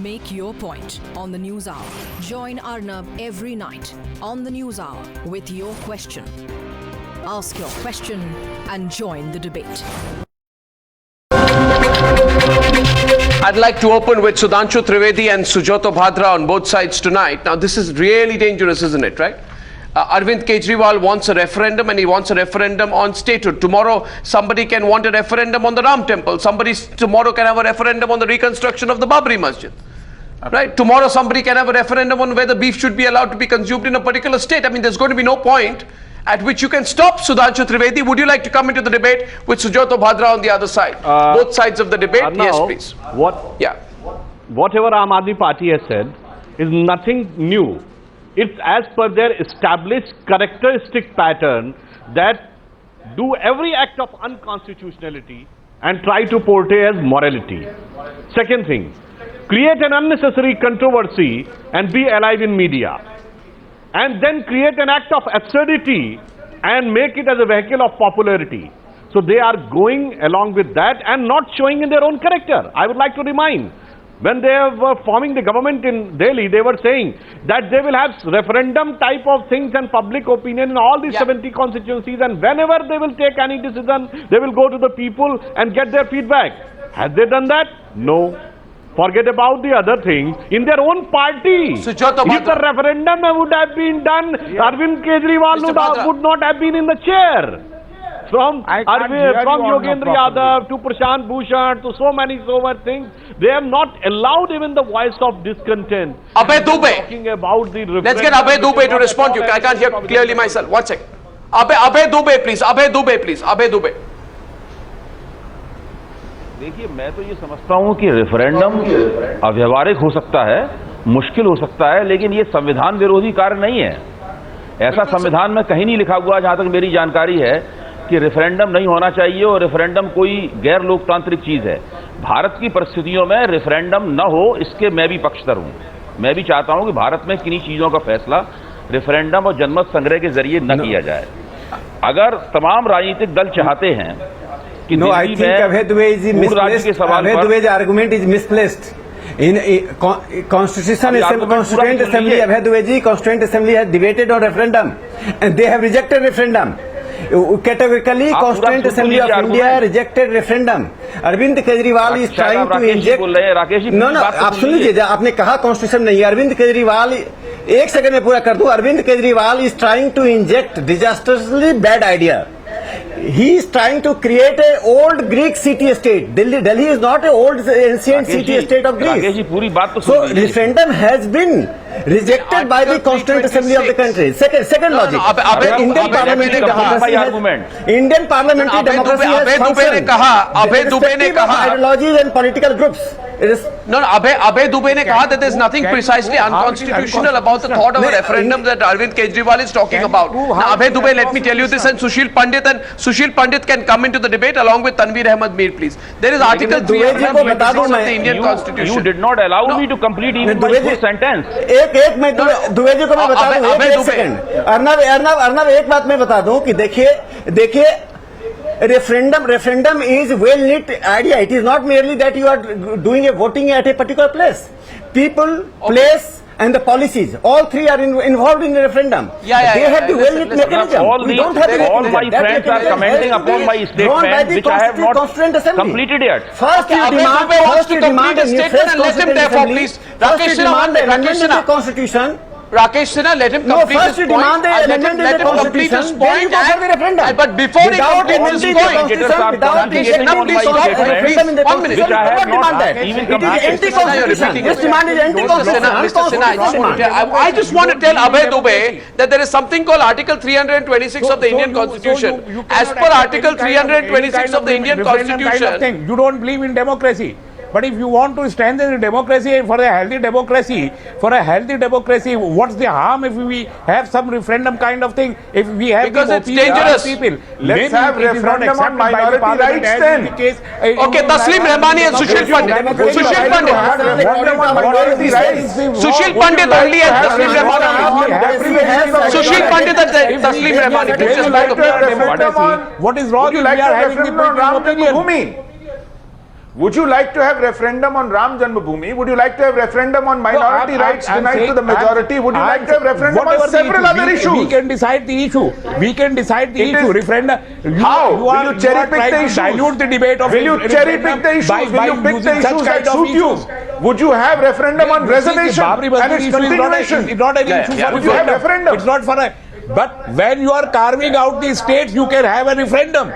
Make your point on the News Hour. Join Arnab every night on the News Hour with your question. Ask your question and join the debate. I'd like to open with Sudhanshu Trivedi and Sujato Bhadra on both sides tonight. Now, this is really dangerous, isn't it, right? Arvind Kejriwal wants a referendum, and he wants a referendum on statehood. Tomorrow, somebody can want a referendum on the Ram Temple. Somebody tomorrow can have a referendum on the reconstruction of the Babri Masjid. Right? Tomorrow, somebody can have a referendum on whether beef should be allowed to be consumed in a particular state. I mean, there's going to be no point at which you can stop Sudhanshu Trivedi. Would you like to come into the debate with Sujato Bhadra on the other side? Both sides of the debate? Arnav, yes, please. Whatever Aam Aadmi Party has said is nothing new. It's as per their established characteristic pattern that do every act of unconstitutionality and try to portray as morality. Second thing, create an unnecessary controversy and be alive in media. And then create an act of absurdity and make it as a vehicle of popularity. So they are going along with that and not showing in their own character. I would like to remind, when they were forming the government in Delhi, they were saying that they will have referendum type of things and public opinion in all these 70 constituencies, and whenever they will take any decision, they will go to the people and get their feedback. Have they done that? No. Forget about the other things. In their own party, if the referendum would have been done, Arvind Kejriwal would not have been in the chair. From Yogendra Yadav to Prashant Bhushan to so many things, they have not allowed even the voice of discontent. Abhay Dubey. Talking about the Let's get Abhay Dubey to respond to you. I can't hear clearly myself. One second. Abhay Dubey, please. Abhay Dubey, please. Abhay Dubey. देखिए, मैं तो ये समझता हूं कि referendum अव्यावहारिक हो सकता है, मुश्किल हो सकता है, लेकिन ये संविधान विरोधी कार्य नहीं है। ऐसा संविधान में कहीं नहीं लिखा हुआ, जहां तक मेरी जानकारी है, कि रेफरेंडम नहीं होना चाहिए और रेफरेंडम कोई गैर लोकतांत्रिक चीज है। भारत की परिस्थितियों में रेफरेंडम न हो, इसके मैं भी पक्षधर हूं। मैं भी चाहता हूं कि भारत में किन्हीं चीजों का फैसला रेफरेंडम और जनमत संग्रह के जरिए न किया जाए। अगर तमाम राजनीतिक दल चाहते हैं कि No, I think Abhay Dubey is misplaced. Abhay Dubey's argument is misplaced. In Constituent Assembly, Abhay Dubey Constituent Assembly has debated on referendum, and they have rejected referendum. Categorically, Constituent Assembly of India rejected referendum. Arvind Kejriwal is trying to inject. No, आप सुन लीजिए, आपने कहा constitution नहीं। अरविंद केजरीवाल, एक second में पूरा कर दूं। Arvind Kejriwal is trying to inject disastrously bad idea. He is trying to create a old Greek city-state. Delhi is not an old ancient city-state of Greece. So referendum has been rejected by the Constituent Assembly of the country. Second logic. Indian parliamentary democracy has functioned irrespective of ideologies and political groups. Abhay Dubey ne kaha that there is nothing precisely unconstitutional about the thought of a referendum that Arvind Kejriwal is talking about. Now, Abhay Dubey, let me tell you this, and Sushil Pandit can come into the debate along with Tanveer Ahmed Mir, please. There is Article 326 of the Indian Constitution. You did not allow me to complete even my full sentence. एक मैं दुबे जी को मैं बता दूं, एक second. Arnab एक बात मैं बता दूं कि देखिए referendum is well knit idea. It is not merely that you are doing a voting at a particular place. People, place and the policies, all three are involved in the referendum. They have the well knit mechanism. All my friends are commenting upon my statement, which I have not completed yet. First you demand a new fresh Constituent Assembly. First you demand an amendment to the Constitution. Rakesh Sinha, let him complete his point. Let him complete his point. But before he completes his point, Rakesh Sinha, please stop. 1 minute. Which I have not even completed. This demand is anti-constitutional. I just want to tell Abhay Dubey that there is something called Article 326 of the Indian Constitution. As per Article 326 of the Indian Constitution, you don't believe in democracy. But if you want to strengthen the democracy for a healthy democracy, what's the harm if we have some referendum kind of thing? If we have because it's dangerous. People, let's have referendum on minority rights then. Okay, Taslim Rahmani and Sushil Pandit. Sushil Pandit only and Taslim Rahmani. Sushil Pandit and Taslim Rahmani. What is wrong if we are having the opinion? Would you like to have referendum on Ram Janmabhoomi? Would you like to have referendum on minority rights denied to the majority? Would you like to have referendum on several other issues? We can decide the issue. We can decide the issue. Referendum. How? Will you cherry pick the issues? Dilute the debate of. Will you cherry pick the issues? Will you pick the issues that suit you? Would you have referendum on reservation and its continuation? It's not an issue for Would you have referendum? It's not for a. But when you are carving out the states, you can have a referendum.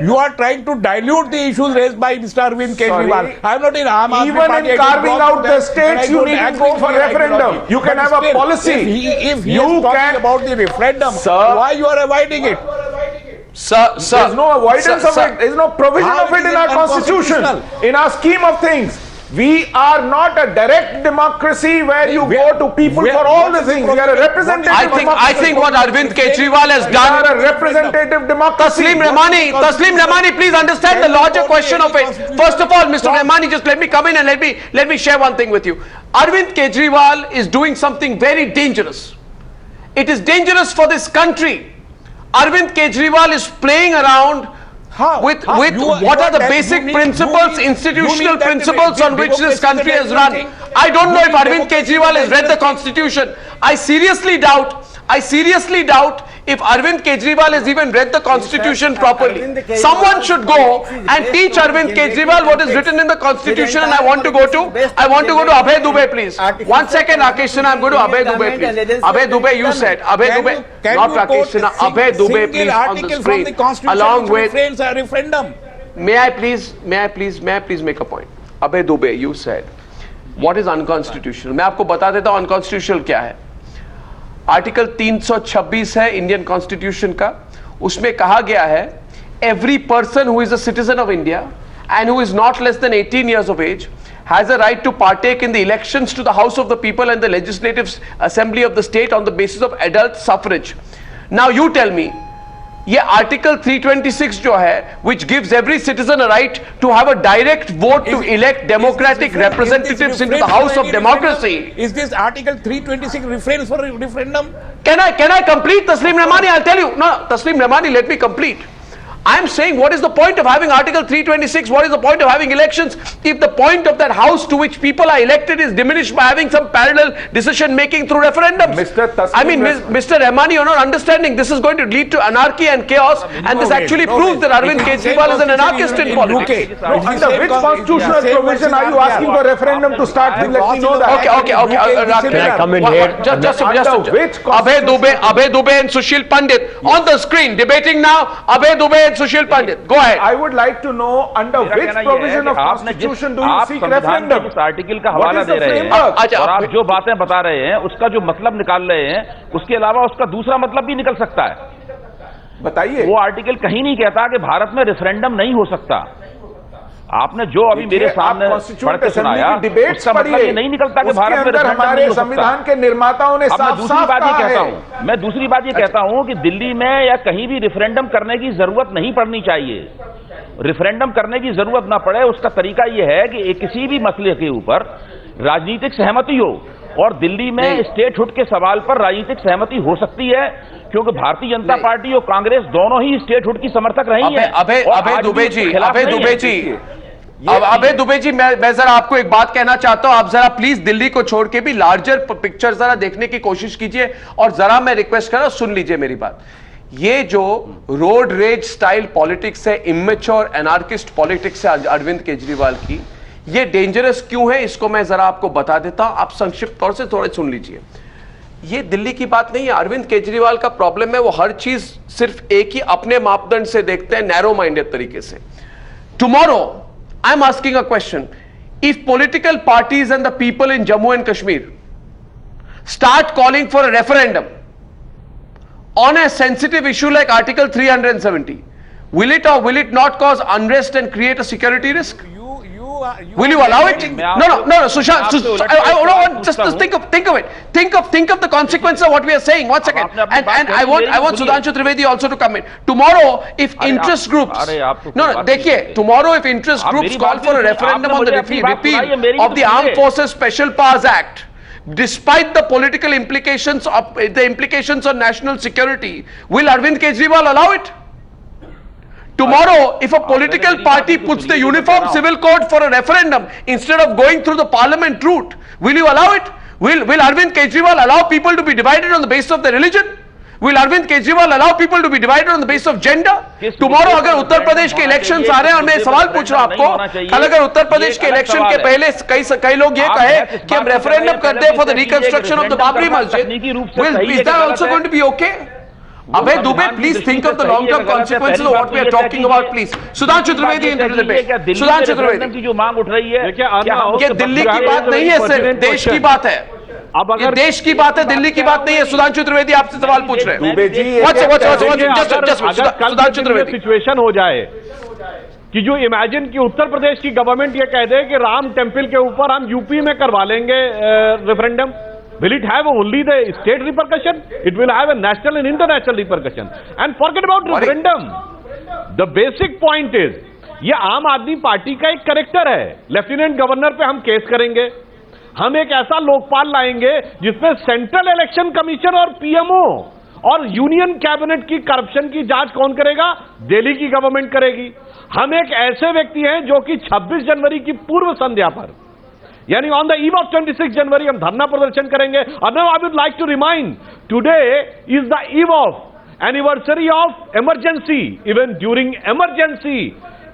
You are trying to dilute the issues raised by Mr. Arvind Kejriwal. I am not in Aam Aadmi Even Party. in carving out the states, you need to go for referendum. You can have a policy. If he is talking about the referendum, why you are avoiding it? Sir, There's no avoidance of it. There's no provision How of it is in it our constitution. unconstitutional? In our scheme of things, we are not a direct democracy where you go to people for all the things. We are a representative democracy. I think what Arvind Kejriwal has We done. are a representative democracy. Taslim Ramani, please understand the larger question of it. First of all, Mr. Ramani, just let me come in and let me share one thing with you. Arvind Kejriwal is doing something very dangerous. It is dangerous for this country. Arvind Kejriwal is playing around with what are the basic principles, institutional principles on which this country has run. I don't know if Arvind Kejriwal has read the constitution. I seriously doubt if Arvind Kejriwal has even read the constitution properly. Someone should go and teach Arvind Kejriwal what is written in the constitution, and I want to go to Abhay Dubey, please. 1 second, Rakesh Sinha, I'm going to Abhay Dubey, please. Abhay Dubey, you said. Abhay Dubey, not Rakesh Sinha. Abhay Dubey, please, on the screen. Along with a referendum. May I please make a point? Abhay Dubey, you said, what is unconstitutional? मैं आपको बता देता हूँ unconstitutional क्या है. Article 326 है Indian constitution का. उसमें कहा गया है every person who is a citizen of India and who is not less than 18 years of age has a right to partake in the elections to the House of the People and the Legislative Assembly of the state on the basis of adult suffrage. Now you tell me, ये article 326 जो है which gives every citizen a right to have a direct vote to elect democratic representatives into the house of democracy. Is this article 326 reference for a referendum? Can I complete, Taslim Ramani? I'll tell you. No, Taslim Ramani, let me complete. I'm saying, what is the point of having Article 326? What is the point of having elections if the point of that house to which people are elected is diminished by having some parallel decision making through referendums? Mr. Ramani, you're not understanding. This is going to lead to anarchy and chaos, and this actually proves that Arvind Kejriwal is an anarchist in politics. Under which constitutional provision are you asking for referendum to start with? Let me know that. Okay. Can I come in here? Just Abhay Dubey and Sushil Pandit on the screen debating now. Abhay Dubey and Sushil Pandit, go ahead. I would like to know under which provision of constitution do you seek referendum? इस article का हवाला दे रहे हैं और आप जो बातें बता रहे हैं उसका जो मतलब निकाल रहे हैं उसके अलावा उसका दूसरा मतलब भी निकल सकता है. बताइए. वो आर्टिकल कहीं नहीं कहता कि भारत में रेफरेंडम नहीं हो सकता. आपने जो अभी मेरे सामने पढ़ के सुनाया उसका मतलब ये नहीं निकलता कि भारत में रेफरेंडम नहीं हो सकता. संविधान के निर्माताओं ने मैं दूसरी बात ये कहता हूं कि दिल्ली में या कहीं भी रेफरेंडम करने की जरूरत नहीं पड़नी चाहिए. रेफरेंडम करने की जरूरत ना पड़े उसका तरीका यह है कि किसी भी मसले के ऊपर राजनीतिक सहमति हो, और दिल्ली में स्टेटहुड के सवाल पर राजनीतिक सहमति हो सकती है क्योंकि भारतीय जनता पार्टी और कांग्रेस दोनों ही स्टेटहुड की समर्थक रही है. अभय दुबे जी, मैं जरा आपको एक बात कहना चाहता हूं. आप जरा प्लीज दिल्ली को छोड़ के भी लार्जर पिक्चर जरा देखने की कोशिश कीजिए, और जरा मैं रिक्वेस्ट कर रहा हूं, सुन लीजिए मेरी बात. ये जो रोड रेज स्टाइल पॉलिटिक्स है, इमेच्योर एनार्किस्ट पॉलिटिक्स है अरविंद केजरीवाल की, ये डेंजरस क्यों है इसको मैं जरा आपको बता देता हूं. आप संक्षिप्त तौर से थोड़े सुन लीजिए. ये दिल्ली की बात नहीं है. अरविंद केजरीवाल का प्रॉब्लम है वो हर चीज सिर्फ एक ही अपने मापदंड से देखते हैं, नैरो माइंडेड तरीके से. Tomorrow I'm asking a question. If political parties and the people in Jammu and Kashmir start calling for a referendum on a sensitive issue like Article 370, will it or will it not cause unrest and create a security risk? Will you allow it? No, Sushant. Just think of it. Think of the consequence of what we are saying. 1 second. And I want Sudhanshu Trivedi also to come in. Tomorrow, if interest groups, tomorrow if interest groups call for a referendum on the repeal of the Armed Forces Special Powers Act, despite the political implications on national security, will Arvind Kejriwal allow it? Tomorrow, if a political party puts the uniform civil code for a referendum instead of going through the parliament route, will you allow it? Will Arvind Kejriwal allow people to be divided on the basis of their religion? Will Arvind Kejriwal allow people to be divided on the basis of gender? Tomorrow अगर उत्तर प्रदेश के elections आ रहे हैं और मैं सवाल पूछ रहा हूं आपको, कल अगर उत्तर प्रदेश के इलेक्शन के पहले कई लोग ये कहे कि हम रेफरेंडम कर दें for the reconstruction of the Babri मस्जिद, is that also going to be okay? Abhay Dubey, please think of the long-term consequences of what we are talking about, please. Sudhanshu Trivedi into the debate. Sudhanshu Trivedi. की जो मांग उठ रही है, ये दिल्ली की बात नहीं है सर, देश की बात है. अब अगर देश की बात है, दिल्ली की बात नहीं है. सुधांशु त्रिवेदी आपसे सवाल पूछ रहे हैं. दुबे जी, सुधांशु त्रिवेदी, सिचुएशन हो जाए कि जो इमेजिन कि उत्तर प्रदेश की गवर्नमेंट ये कह दे कि राम टेम्पल के ऊपर हम यूपी में करवा लेंगे referendum, will it have only the state repercussion? It will have a national and international repercussion. And forget about referendum. The basic point is, ये आम आदमी पार्टी का एक कैरेक्टर है. लेफ्टिनेंट गवर्नर पे हम केस करेंगे, हम एक ऐसा लोकपाल लाएंगे जिसमें सेंट्रल इलेक्शन कमीशन और पीएमओ और यूनियन कैबिनेट की करप्शन की जांच कौन करेगा? दिल्ली की गवर्नमेंट करेगी. हम एक ऐसे व्यक्ति हैं जो कि 26 जनवरी की पूर्व संध्या पर, यानी ऑन द ईव ऑफ 26 जनवरी हम धरना प्रदर्शन करेंगे. और now I would like to remind, today is the eve of anniversary of emergency. Even during emergency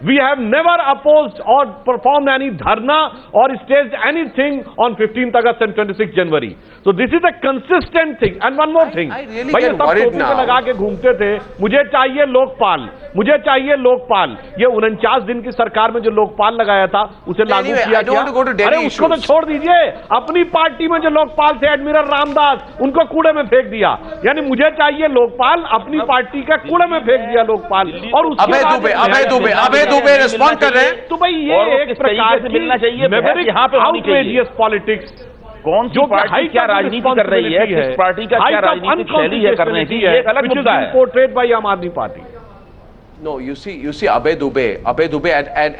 we have never opposed or performed any dharna or staged anything on 15th August and 26th January. So this is a consistent thing. And one more thing, I really भाई get सब worried टोपी now. पे लगा के घूमते थे, मुझे चाहिए लोकपाल, मुझे चाहिए लोकपाल. ये 49 दिन की सरकार में जो लोकपाल लगाया था उसे लागू किया गया. अरे उसको तो छोड़ दीजिए, अपनी पार्टी में जो लोकपाल थे एडमिरल रामदास, उनको कूड़े में फेंक दिया. यानी मुझे चाहिए लोकपाल, अपनी पार्टी का कूड़े में फेंक दिया लोकपाल. और अभय दुबे रिस्पॉन्ड कर रहे हैं. तो भाई ये एक प्रकार से मिलना चाहिए यहाँ पे आउटरेजियस पॉलिटिक्स. कौन सी पार्टी क्या राजनीति कर रही है, किस पार्टी का क्या राजनीतिक शैली है करने की, ये एक अलग मुद्दा है. पोर्ट्रेट बाय आम आदमी party. No, you see Abhay Dubey,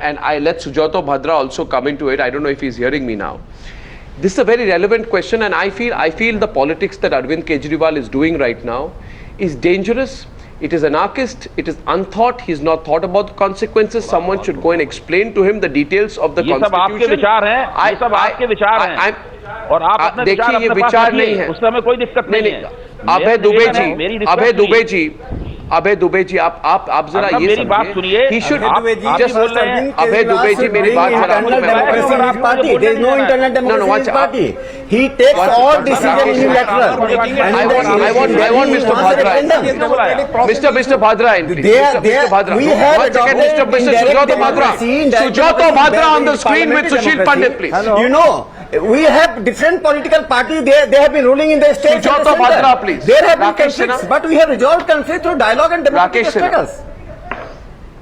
and I let Sujato Bhadra also come into it. I don't know if he's hearing me now. This is a very relevant question, and I feel the politics that Arvind Kejriwal is doing right now is dangerous. It is anarchist. It is unthought. He's not thought about the consequences. Someone should go and explain to him the details of the Constitution. ये सब आपके विचार हैं. ये सब आपके विचार हैं. और आप अपने देखिए ये विचार नहीं है. उसमें कोई दिक्कत नहीं है. अभय दुबे जी, आप जरा ये मेरी बात सुनिए. He should just अभय दुबे जी मेरी बात जरा. There is no internal democracy party. He takes all decisions unilateral. I want Mr. Bhadra. Mr. Bhadra in, please. Mr. Bhadra. We have once again, Mr. Sujato Bhadra. Sujato Bhadra on the screen with Sushil Pandit, please. You know, we have different political parties. They have been ruling in the state. Sujato Bhadra, please. There have been conflicts, but we have resolved conflict through dialogue and democratic struggles.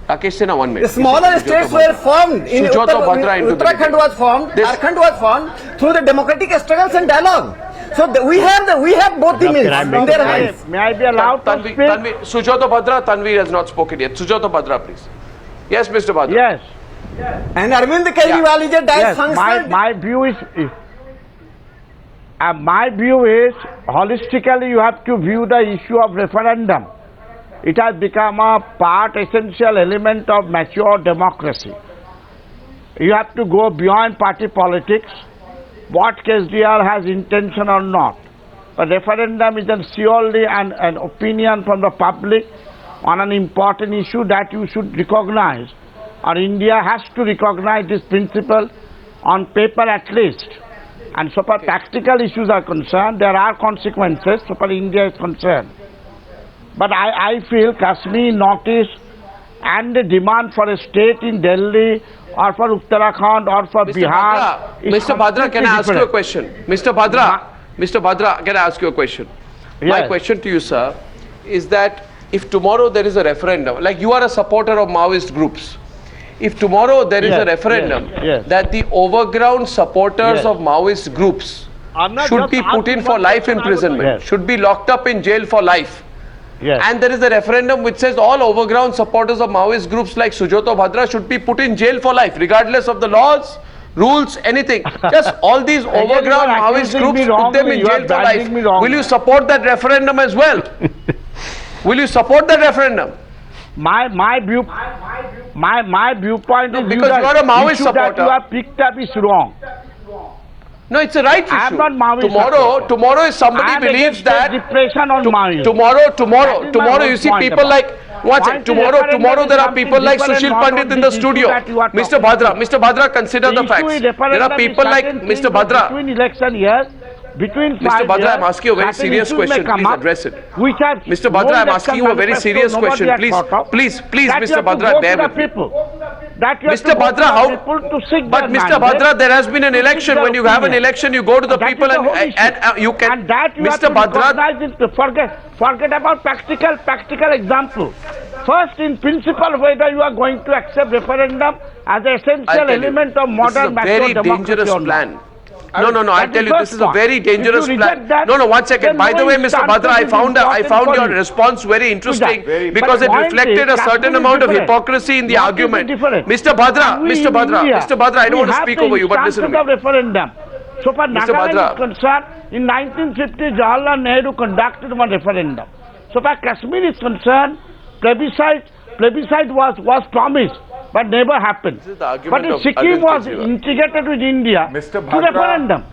Rakesh Sinha, 1 minute. The smaller states were formed. In Uttarakhand was formed. Jharkhand was formed through the democratic struggles and dialogue. So we have both the means in their hands. May I be allowed to speak? Sujato Bhadra, Tanvir has not spoken yet. Sujato Bhadra, please. Yes, Mr. Bhadra. Yes. And Arvind Kejriwal is a dysfunctional. My view is holistically you have to view the issue of referendum. It has become a essential element of mature democracy. You have to go beyond party politics, what Kejriwal has intention or not. A referendum is surely an opinion from the public on an important issue that you should recognize. Or India has to recognize this principle on paper at least. And so far tactical issues are concerned, there are consequences so far India is concerned. But I feel Kashmir, Northeast and the demand for a state in Delhi or for Uttarakhand or for Bihar. Mr. Bhadra, can I ask you a question? Mr. Bhadra, can I ask you a question? Yes. My question to you, sir, is that if tomorrow there is a referendum, like you are a supporter of Maoist groups, if tomorrow there is a referendum that the overground supporters of Maoist groups should be put in for life imprisonment, should be locked up in jail for life, and there is a referendum which says all overground supporters of Maoist groups like Sujato Bhadra should be put in jail for life, regardless of the laws, rules, anything. Just all these overground Maoist groups, put them in jail for life. Will you support that referendum as well? Will you support that referendum? My viewpoint is because you are a Maoist supporter. that you have picked up is wrong. No, it's a right issue. I am not Maoist. Tomorrow, if somebody believes that depression on Maoist. Tomorrow, you see people like. Tomorrow there are people like Sushil Pandit in the studio. Mr. Bhadra, consider the facts. There are people like Mr. Bhadra. Between election years, between Mr. Bhadra, I'm asking you a very serious question. Please address it. Mr. Bhadra, I'm asking you a very serious question. Please, Mr. Bhadra, bear with me. Mr. Bhadra, how? But Mr. Bhadra, there has been an election. When you have an election, you go to the people and you can. And that you Mr. Bhadra, forget about practical example. First, in principle, whether you are going to accept referendum as an essential element of modern macro democracy. This is a very dangerous plan. No, I'll tell you, this is a very dangerous plan. No, 1 second. By the way, Mr. Bhadra, I found your response very interesting because it reflected a certain amount of hypocrisy in the argument. Mr. Bhadra, I don't want to speak over you, but listen to me. So far, Nagaland is concerned, in 1950, Jawaharlal Nehru conducted one referendum. So far, Kashmir is concerned, plebiscite was promised, but never happened. But Sikkim was integrated with India to referendum.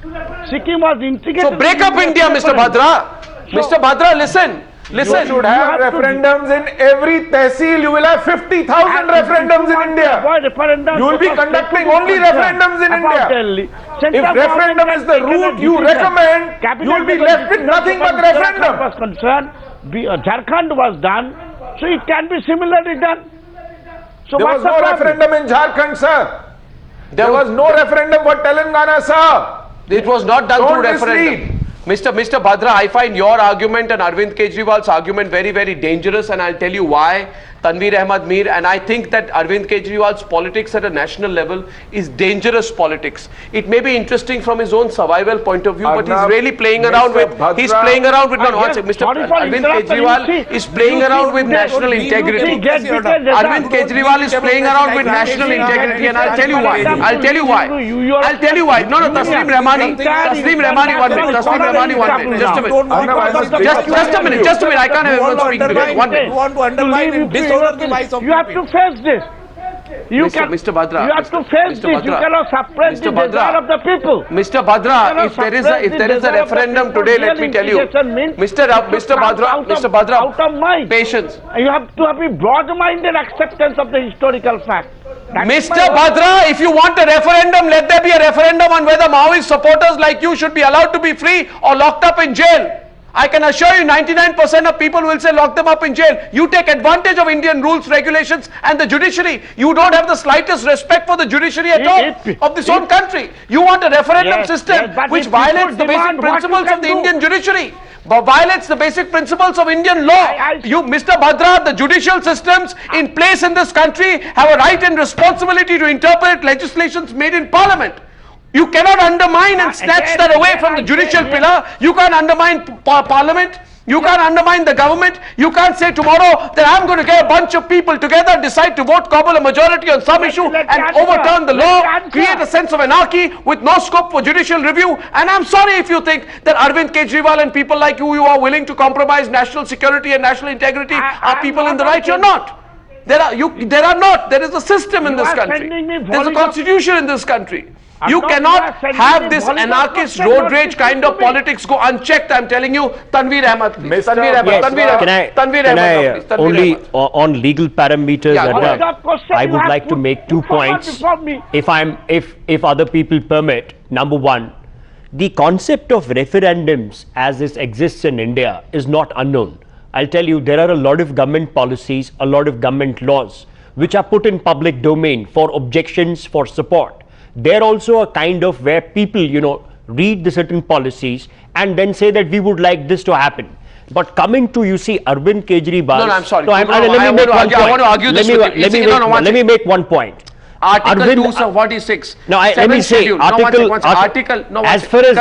Sikkim was integrated. So break up India, Mr. Bhadra. Mr. Bhadra, listen. You should have referendums in every tehsil. You will have 50,000 referendums in India. You will be conducting only referendums in India. If referendum is the route you recommend, you will be left with nothing but referendum. Was concerned, Jharkhand was done, so it can be similarly done. So there was no referendum in Jharkhand, sir. There was no referendum for Telangana, sir. It was not done through referendum. Mr. Bhadra, I find your argument and Arvind Kejriwal's argument very, very dangerous, and I'll tell you why. Tanveer Ahmad Mir, and I think that Arvind Kejriwal's politics at a national level is dangerous politics. It may be interesting from his own survival point of view, but he's really playing around with. He's playing around with. Mr. Arvind Kejriwal is playing around with national integrity. Arvind Kejriwal is playing around with national integrity, and I'll tell you why. No, Tasneem Rahmani, 1 minute. Tasneem Rahmani, 1 minute. Just a minute. I can't have everyone speak together. 1 minute. You want to undermine and disorder the voice of you have to face this. Mr. Bhadra, you have to face this. You cannot suppress the desire of the people. Mr. Bhadra, if there is a referendum today, let me tell you, Mr. Bhadra, out of mind. Patience. You have to have a broad-minded acceptance of the historical fact. Mr. Bhadra, if you want a referendum, let there be a referendum on whether Maoist supporters like you should be allowed to be free or locked up in jail. I can assure you 99% of people will say lock them up in jail. You take advantage of Indian rules, regulations and the judiciary. You don't have the slightest respect for the judiciary at all of this own country. You want a referendum system which violates the basic principles of the Indian judiciary. Violates the basic principles of Indian law. Mr. Bhadra, the judicial systems in place in this country have a right and responsibility to interpret legislations made in Parliament. You cannot undermine and snatch that away from the judicial pillar. You can't undermine Parliament. You can't undermine the government. You can't say tomorrow that I'm going to get a bunch of people together, decide to vote, cobble a majority on some issue and overturn the law, create a sense of anarchy with no scope for judicial review. And I'm sorry if you think that Arvind Kejriwal and people like you are willing to compromise national security and national integrity are people in the right. You're not. There are not. There is a system in this country. There's a constitution in this country. You cannot have this anarchist road rage kind of politics go unchecked. I'm telling you, Tanveer Ahmad. Only on legal parameters, I would like to make 2 points. If other people permit. Number one, the concept of referendums as this exists in India is not unknown. I'll tell you, there are a lot of government policies, a lot of government laws which are put in public domain for objections, for support. They're also a kind of where people, read the certain policies and then say that we would like this to happen. But coming to, Arvind Kejriwal. No, I'm sorry. Let me make one point. Let me make 1 point. Article Arvind, 246. No, let me say, schedule. Article. No, as far as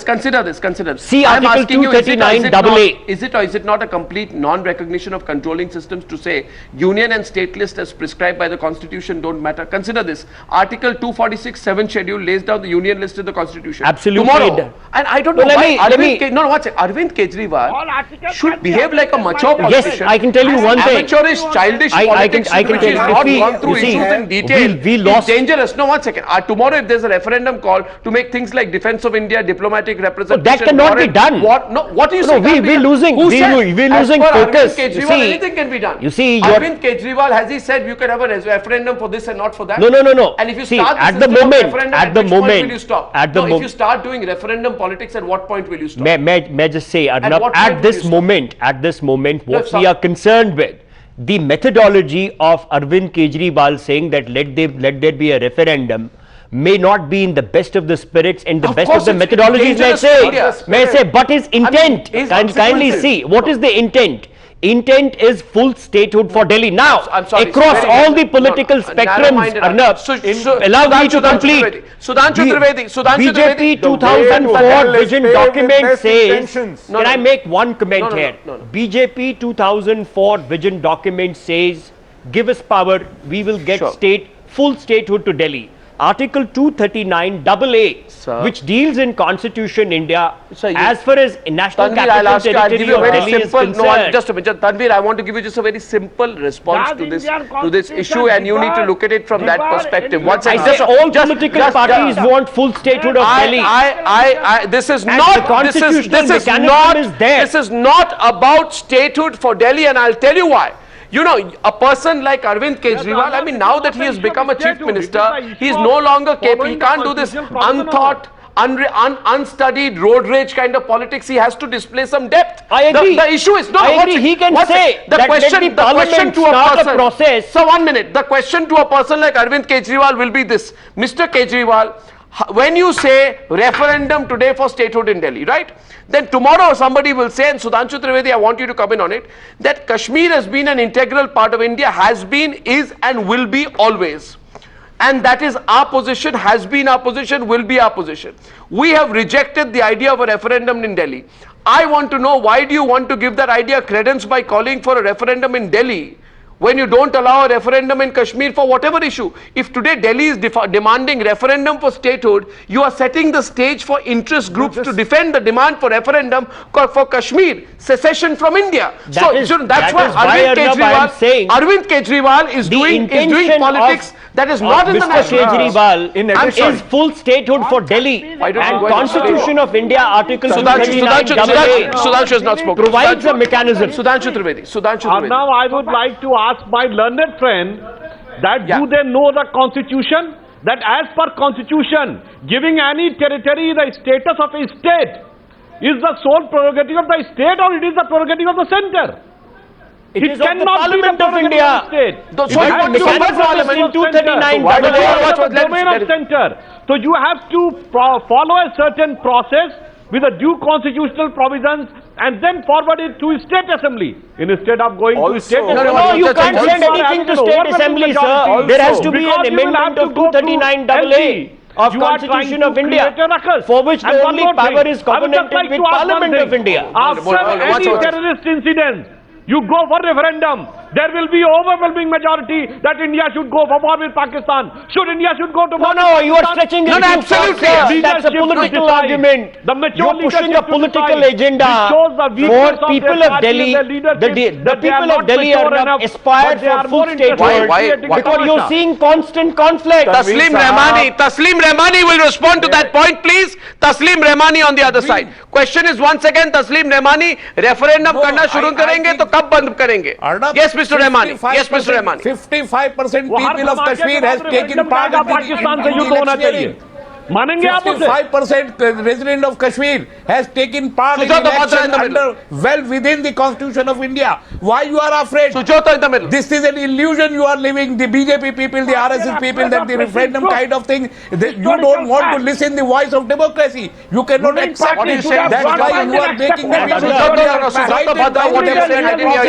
consider this. See I'm Article asking you, 239 AA. Is it or is it not a complete non-recognition of controlling systems to say union and state list as prescribed by the constitution don't matter? Consider this. Article 246 7th schedule lays down the union list in the constitution. Absolutely. Tomorrow. And I don't know why Arvind Kejriwal should behave like a mature politician. Yes, I can tell you one thing. Amateurish, childish politics I can which is tell not you. gone through issues in detail. We lost. It's dangerous. No, 1 second. Tomorrow if there's a referendum call to make things like defense of India, diplomatic representation. That cannot be done. What? No, what do you say? We're losing. We're losing focus. Arvind Kejriwal, anything can be done. You see, Arvind Kejriwal, has he said you can have a referendum for this and not for that? No. And if you see, start at the moment, will you stop? If you start doing referendum politics, at what point will you stop? May I just say, Arnab, at this moment, what we are concerned with, the methodology of Arvind Kejriwal saying that let there be a referendum may not be in the best of the spirits and the best of the methodologies, may I say, but his intent, kindly see, what is the intent? Intent is full statehood for Delhi. Now, across all the political spectrums, Arnab, allow me to complete. Sudhanshu Trivedi. BJP 2004 vision document says, can I make one comment here? BJP 2004 vision document says, give us power, we will get full statehood to Delhi. Article 239 AA, which deals in Constitution India, as far as national capital territory of Delhi is concerned. Just a minute, Tanvir, I want to give you just a very simple response to this issue, and you need to look at it from that perspective. I say all political parties want full statehood of Delhi. This is not about statehood for Delhi, and I'll tell you why. You know, a person like Arvind Kejriwal, I mean, now that he has become a chief minister, he is no longer capable, he can't do this unthought, unstudied road rage kind of politics. He has to display some depth. I agree. The issue is, he can say the question to a person, process. So 1 minute, the question to a person like Arvind Kejriwal will be this: Mr. Kejriwal, when you say referendum today for statehood in Delhi, right? Then tomorrow somebody will say, and Sudhanshu Trivedi, I want you to come in on it, that Kashmir has been an integral part of India, has been, is and will be always. And that is our position, has been our position, will be our position. We have rejected the idea of a referendum in Delhi. I want to know, why do you want to give that idea credence by calling for a referendum in Delhi when you don't allow a referendum in Kashmir for whatever issue? If today Delhi is demanding referendum for statehood, you are setting the stage for interest groups to defend the demand for referendum for Kashmir, secession from India. That's why Arvind Kejriwal is doing politics that is not in the national Kejriwal is full statehood for Delhi, and Constitution of India, Article 239 Sudhanshu has not spoken. Provides a mechanism. Sudhanshu Trivedi. Now I would like to ask my learned friend that do they know the Constitution? That as per Constitution, giving any territory the status of a state is the sole prerogative of the state, or it is the prerogative of the center? It is of the Parliament of India. So you have to follow a certain process with a due constitutional provisions and then forward it to state assembly instead of going to state assembly. No, you can't send anything to state assembly, sir. There has to be an amendment of 239 AA of Constitution of India, for which the only power is covenanted with Parliament of India. After any terrorist incident, you go for referendum. There will be overwhelming majority that India should go for war with Pakistan. India should go to war. No, you are stretching it. No, absolutely. That's a political argument. You're pushing a political agenda for people of Delhi. The people of Delhi are not aspired for full statehood because you're seeing constant conflict. Taslim Rahmani will respond to that point, please. Taslim Rahmani on the other side. Question is once again, Taslim Rahmani, referendum karna shuru karenge to kab band karenge? Yes, Mr. Rahmani. Yes, Mr. Rahmani. 55% people of Kashmir has taken part in the election. मानेंगे आप उसे? 55% resident of Kashmir has taken part in election well within the Constitution of India. Why you are afraid? Sujata in the middle. This is an illusion you are living. The BJP people, the RSS people, that the referendum kind of thing. You don't want to listen the voice of democracy. You cannot accept What are you it. saying? That's why you are making the people. Sujata Bhadra, what are you saying? I didn't hear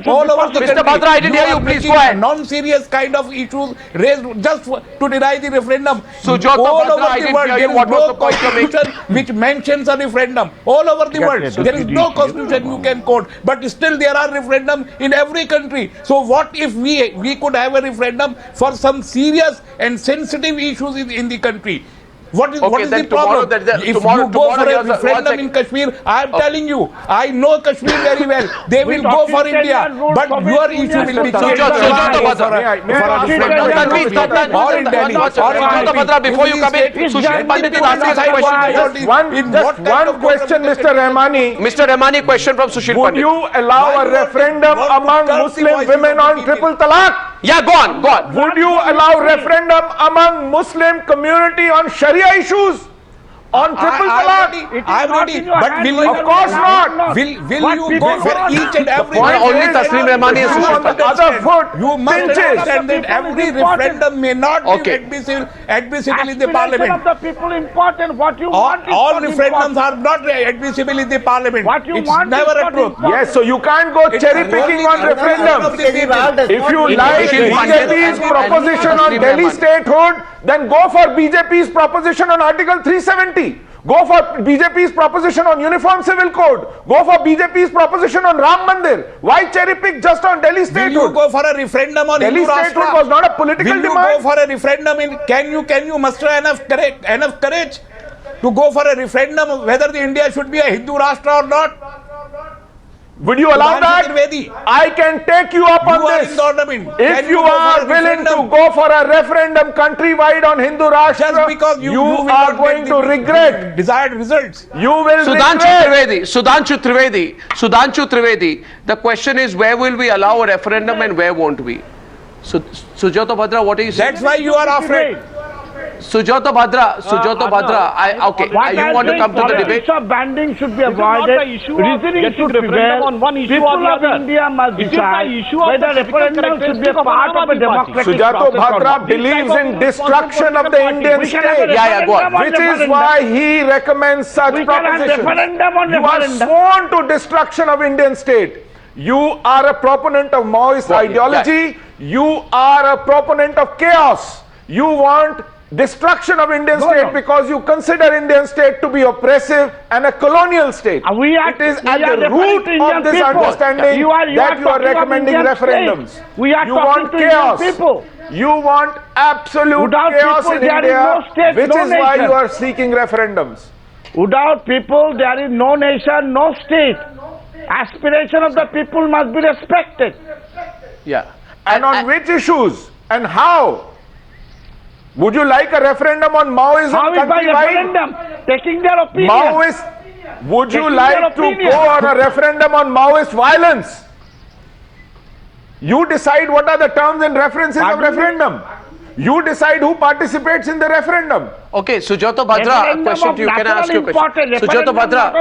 you. All over the Mr. Bhadra, I didn't hear you. Please go ahead. Non-serious kind of issues raised just to deny the referendum. Sujata All Bhadra, over I the didn't world, hear there you. is What was no the point you're making? constitution which mentions a referendum. All over the world, there is no constitution you can quote. But still there are referendum in every country. So what if we could have a referendum for some serious and sensitive issues in the country? What is the problem? If you go for a referendum in Kashmir, I am telling you, I know Kashmir very well. They will go for India, but your issue will be changed. Before you come in, Sushil Pandit is asking a question. Just one question, Mr. Rahmani. Mr. Rahmani, question from Sushil Would Pandit. you allow a referendum among Muslim women on triple talaq? Yeah, go on, go on. Would you allow referendum among Muslim community on Sharia issues? On triple talaq? I am ready, but will you? Of course not. Will you go for each and every? Only Tasneem Rahmani and Sushil On the Pandit. other foot, You must understand that every referendum may not be admissible in the parliament. Of the people important. What you want is All not referendums important. are not admissible in the parliament. What you It's want never is a not truth. important. yes, so you can't go cherry picking on referendums. If you like BJP's proposition on Delhi statehood, then go for BJP's proposition on Article 370. Go for BJP's proposition on Uniform Civil Code. Go for BJP's proposition on Ram Mandir. Why cherry pick just on Delhi Will statehood? you go for a referendum on Delhi Hindu statehood Rashtra? was not a political Will you demand. go for a referendum in? Can you muster enough courage to go for a referendum of whether the India should be a Hindu Rashtra or not? Would you allow that? Trivedi, I can take you up you on are this. in the ornament. If Can you go for are a willing to referendum? go for a referendum countrywide on Hindu Rashtra, Just because you will are not going get to the regret. desired results. You will regret. Sudhanshu Trivedi, the question is where will we allow a referendum and where won't we? Sujata Bhadra, what are you saying? That's why you are afraid. Sujata Bhadra, okay, you want to come to the debate? Of banding should be avoided. Reasoning should prevail. on one issue People or the of other. India must It is the decide issue of whether the physical referendum should be a characteristic of part of a Am Aadmi Party. democratic Sujato process or Bhadra not. believes in destruction of the Indian We can have a state. Yeah, go on. referendum on Which is referendum. why he recommends such We can have propositions. referendum on You are referendum. sworn to destruction of Indian state. You are a proponent of Maoist ideology. You are a proponent of chaos. You want destruction of Indian state because you consider Indian state to be oppressive and a colonial state. It is at the root of this understanding that you are recommending referendums. We are You talking want to chaos. Indian people. You want absolute Without chaos people, in there is India, no state, which no is why nation. you are seeking referendums. Without people, there is no nation, no state. Aspiration of the people must be respected. Yeah. And on which issues and how? Would you like a referendum on Maoism How is by countrywide? referendum? Taking their opinion. Maoist, would you Taking like their to opinion. go on a referendum on Maoist violence? You decide what are the terms and references of referendum. You decide who participates in the referendum. Okay, Sujata Bhadra, a question to you. Can I ask you a question? Sujata Bhadra,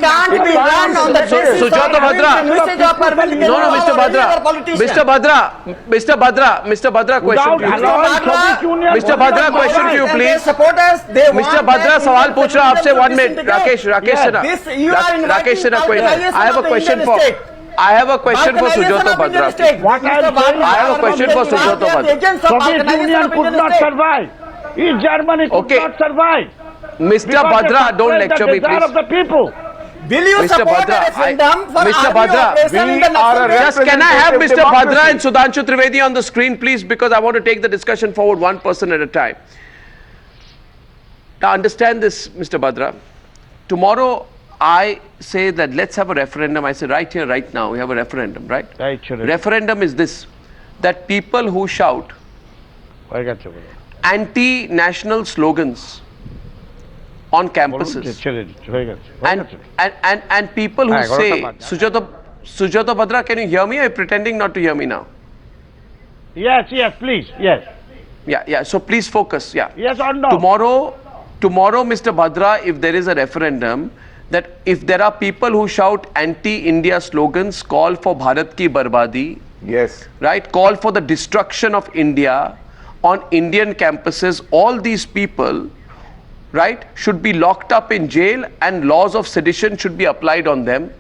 can't be run on the basis Sujata Bhadra. Mr. Bhadra, question to you. Mr. Bhadra, question to you, please. Mr. Bhadra, सवाल पूछ रहा आपसे 1 minute. Rakesh Sinha, question. I have a question for Sujata Bhadra. I have a question for Sujata Bhadra. Soviet Union could not survive. East Germany could not survive. Mr. Bhadra, don't lecture me, please. Of the people. Will you Mr. support Bhadra, a referendum for Mr. army Bhadra, operation in the national just can I have Mr. Representative Bhadra democracy. and Sudhanshu Trivedi on the screen, please, because I want to take the discussion forward one person at a time. Now, understand this, Mr. Bhadra. Tomorrow, I say that let's have a referendum. I say right here, right now, we have a referendum, right? Right, sure. Referendum is this, that people who shout anti-national slogans on campuses and people who say, Sujata Bhadra, can you hear me? Are you pretending not to hear me now? Yes, please, yes. Yeah. So please focus. Yeah. Yes or no? Tomorrow, Mr. Bhadra, if there is a referendum, that if there are people who shout anti-India slogans, call for Bharat ki barbadi, Yes. right? Call for the destruction of India on Indian campuses, all these people, right, should be locked up in jail and laws of sedition should be applied on them.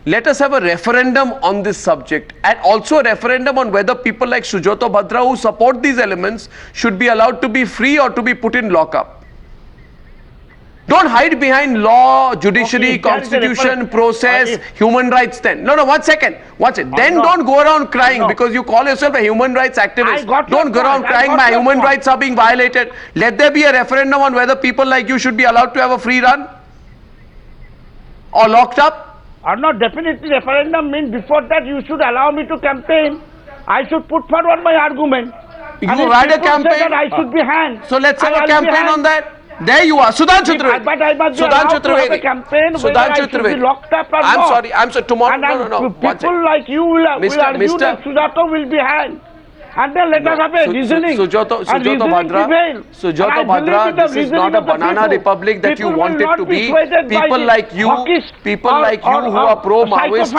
Let us have a referendum on this subject, and also a referendum on whether people like Sujato Bhadra who support these elements should be allowed to be free or to be put in lockup. Don't hide behind law, judiciary, constitution, process, human rights then. No, 1 second. Then don't go around crying because you call yourself a human rights activist. Don't go around crying my human rights are being violated. Let there be a referendum on whether people like you should be allowed to have a free run or locked up. Or not, definitely referendum means before that you should allow me to campaign. I should put forward my argument. You had a campaign. I should be hanged. So let's have a campaign on that. There you are, Sudhanshu Trivedi. But I must be allowed to have a campaign whether I should be locked up or not. I'm sorry, tomorrow, no. People like you will argue that Sujato will be hanged. And then let us have a reasoning. Sujato Bhadra, this is not a banana republic that you want it to be. People like you who are pro-Maoist,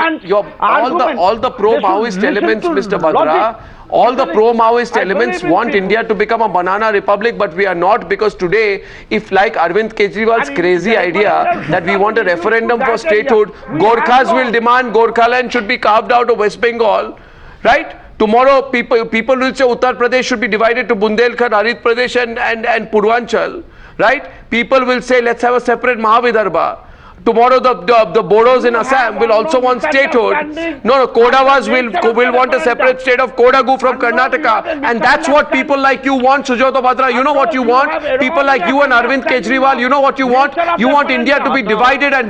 all the pro-Maoist elements, Mr. Bhadra, all the pro-Maoist elements want India to become a banana republic, but we are not, because today, if like Arvind Kejriwal's crazy idea that we want a referendum for statehood, Gorkhas will demand Gorkhaland should be carved out of West Bengal, right? Tomorrow, people will say Uttar Pradesh should be divided to Bundelkhand, Harit Pradesh and Purvanchal, right? People will say let's have a separate Mahavidarbha. Tomorrow the Bodos in Assam will also want statehood. No, Kodavas will want a separate state of Kodagu from Karnataka, and that's what people like you want, Sujato Bhadra. You know what you want? People like you and Arvind Kejriwal, you know what you want? You want India to be divided and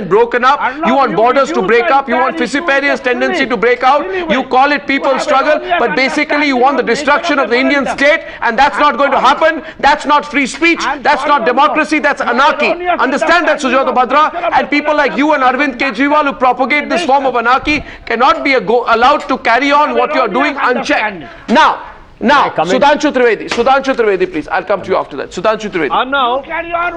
broken up. You want borders to break up. You want vociferous tendency to break out. You call it people's struggle, but basically you want the destruction of the Indian state, and that's not going to happen. That's not free speech. That's not democracy. That's anarchy. Understand that, Sujato Bhadra, and people like you and Arvind Kejriwal who propagate this form of anarchy cannot be allowed to carry on what you are doing unchecked. Now, Sudhanshu Trivedi, please. I'll come to you after that. Sudhanshu Trivedi. And now,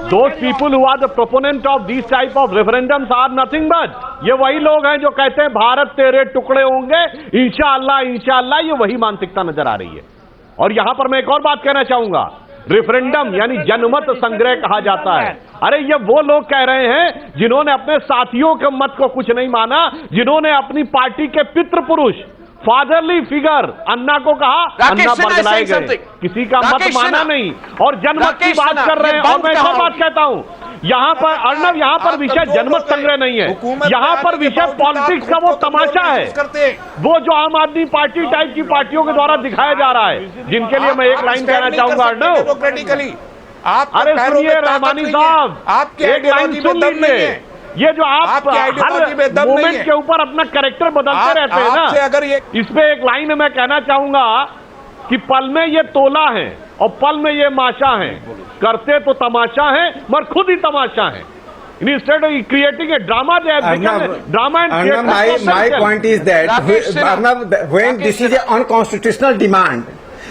those people who are the proponent of these type of referendums are nothing but ये वही लोग हैं जो कहते हैं भारत तेरे टुकड़े होंगे, इंशाअल्लाह, ये वही मानसिकता नजर आ रही है। और यहाँ पर मैं एक और बात कहना चाहूंगा, रेफरेंडम यानी जनमत संग्रह कहा जाता है। अरे ये वो लोग कह रहे हैं जिन्होंने अपने साथियों के मत को कुछ नहीं माना, जिन्होंने अपनी पार्टी के पितृ पुरुष फादरली फिगर अन्ना को कहा, अन्ना बदलाए गए, किसी का मत माना नहीं और जनमत की बात कर रहे हैं। और मैं एक और बात कहता हूं, यहाँ पर अर्णव, यहाँ पर विषय जनमत संग्रह नहीं है, यहाँ पर विषय पॉलिटिक्स का वो तमाशा है, वो जो आम आदमी पार्टी टाइप की पार्टियों के द्वारा दिखाया जा रहा है, जिनके लिए मैं एक लाइन कहना चाहूंगा अर्णव। अरे सुनिए रहमानी साहब, एक लाइन सुन लीजिए, ये जो आप हर मोमेंट के ऊपर अपना कैरेक्टर बदलते रहते हैं ना, इसमें एक लाइन मैं कहना चाहूंगा कि पल में ये तोला है और पल में ये माशा है, करते तो तमाशा है मगर खुद ही तमाशा है। Instead of creating a drama, they have become a drama and create. My point is that when this is an unconstitutional demand,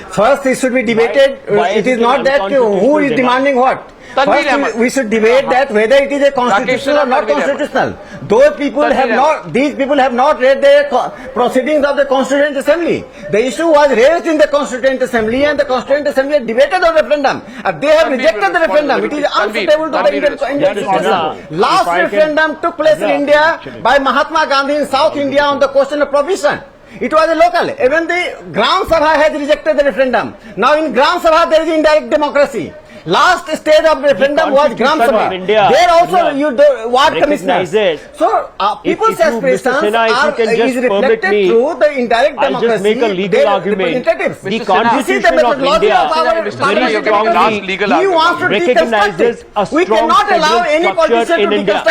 first it should be debated. It is not that who is demanding what. First, we should debate that whether it is a constitutional or not constitutional. Those people have not, these people have not read the proceedings of the Constituent Assembly. The issue was raised in the Constituent Assembly and the Constituent Assembly debated the referendum. They have rejected the referendum. It is unsuitable to the Indian constitution. Last referendum took place in India by Mahatma Gandhi in South India on the question of provision. It was a local. Even the Gram Sabha has rejected the referendum. Now in Gram Sabha there is indirect democracy. Last stage of referendum was Gram Sabha. There also you ward commissioners. So people's aspirations is reflected through the indirect democracy. I'll just make a legal argument. The Constitution of India very strongly recognizes a strong federal structure in India.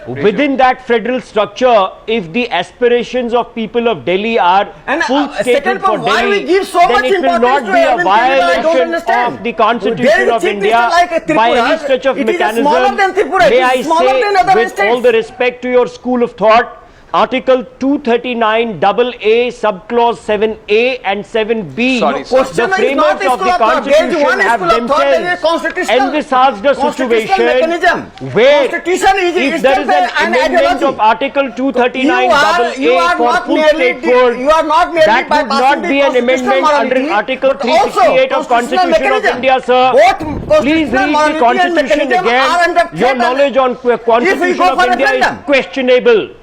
Within that federal structure, if the aspirations of people of Delhi are full stated for Delhi, then it will not be a violation of the Constitution of India by any stretch of mechanism. May I say, with all the respect to your school of thought, Article 239 AA subclause 7A and 7B. Sorry, sir. The framers of the Constitution have themselves envisaged a situation where if there is an amendment of Article 239 AA for full statehood, that would not be an amendment under Article 368 of Constitution of India, sir. Please read the Constitution again. Your knowledge on Constitution of India is questionable.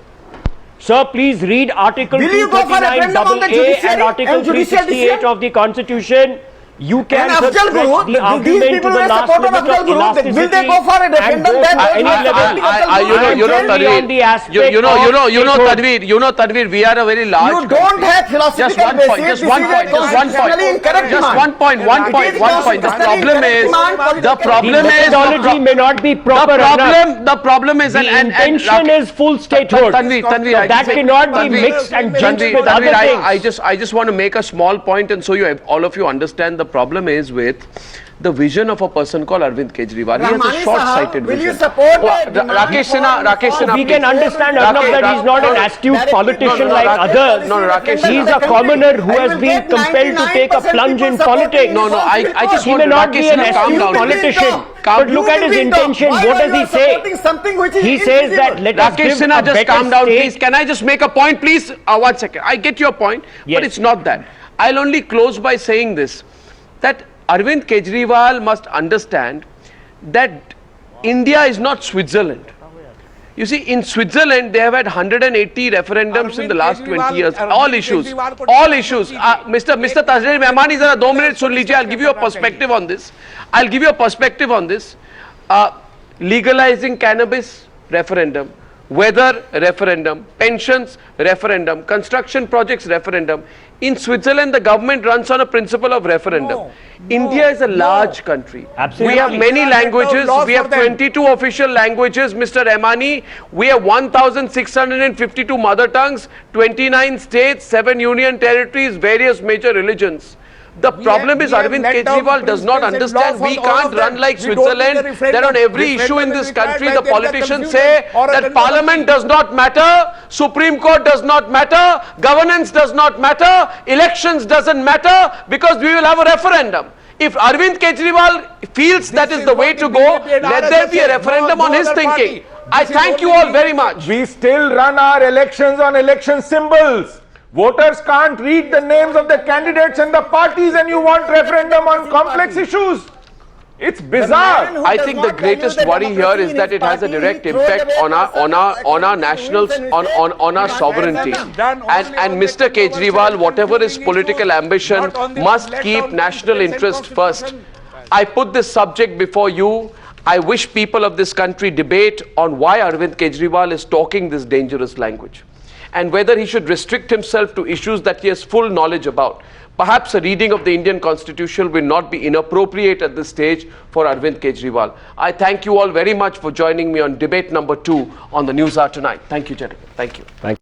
Sir, please read Article 239 AA and Article 368 of the Constitution. You can subtract the argument to the last limit of elasticity. Will they go for a referendum? Tanvir, we are a very large You don't have philosophical just one point. The problem is methodology may not be proper. The problem is the intention is full statehood. Tanvir, that cannot be mixed and mixed with other things. I just want to make a small point, and so all of you understand the problem is with the vision of a person called Arvind Kejriwal. He has a short-sighted vision. Will you support Rakesh Sinha, we can understand that he's not an astute politician like others. No, Rakesh, he's a commoner who has been compelled to take a plunge in politics. I just he want may not Rakesh be an Sinha, calm astute down. politician. But look at his intention. What does he say? He says that let us give Rakesh Sinha, a just better calm down, state. please. Can I just make a point, please? 1 second. I get your point, Yes. but it's not that. I'll only close by saying this, that Arvind Kejriwal must understand that India is not Switzerland. You see, in Switzerland, they have had 180 referendums in the last 20 years. All issues. Mr. Tajir Mehmani, zara 2 minutes sun lijiye. I'll give you a perspective on this. Legalizing cannabis, referendum. Weather, referendum. Pensions, referendum. Construction projects, referendum. In Switzerland, the government runs on a principle of referendum. India is a large country. Absolutely. We have many languages. We have 22 official languages, Mr. Emani. We have 1,652 mother tongues, 29 states, 7 union territories, various major religions. The problem is Arvind Kejriwal does not understand. We can't run like Switzerland. That on every issue in this country, the politicians say that Parliament does not matter, Supreme Court does not matter, governance does not matter, elections doesn't matter, because we will have a referendum. If Arvind Kejriwal feels that is the way to go, let there be a referendum on his thinking. I thank you all very much. We still run our elections on election symbols. Voters can't read the names of the candidates and the parties, and you want referendum on complex issues. It's bizarre. I think the greatest worry here is that it has a direct impact on our nationals, on our sovereignty. And Mr. Kejriwal, whatever his political ambition, must keep national interest first. I put this subject before you. I wish people of this country debate on why Arvind Kejriwal is talking this dangerous language, and whether he should restrict himself to issues that he has full knowledge about. Perhaps a reading of the Indian Constitution will not be inappropriate at this stage for Arvind Kejriwal. I thank you all very much for joining me on debate number 2 on the News Hour tonight. Thank you, gentlemen. Thank you.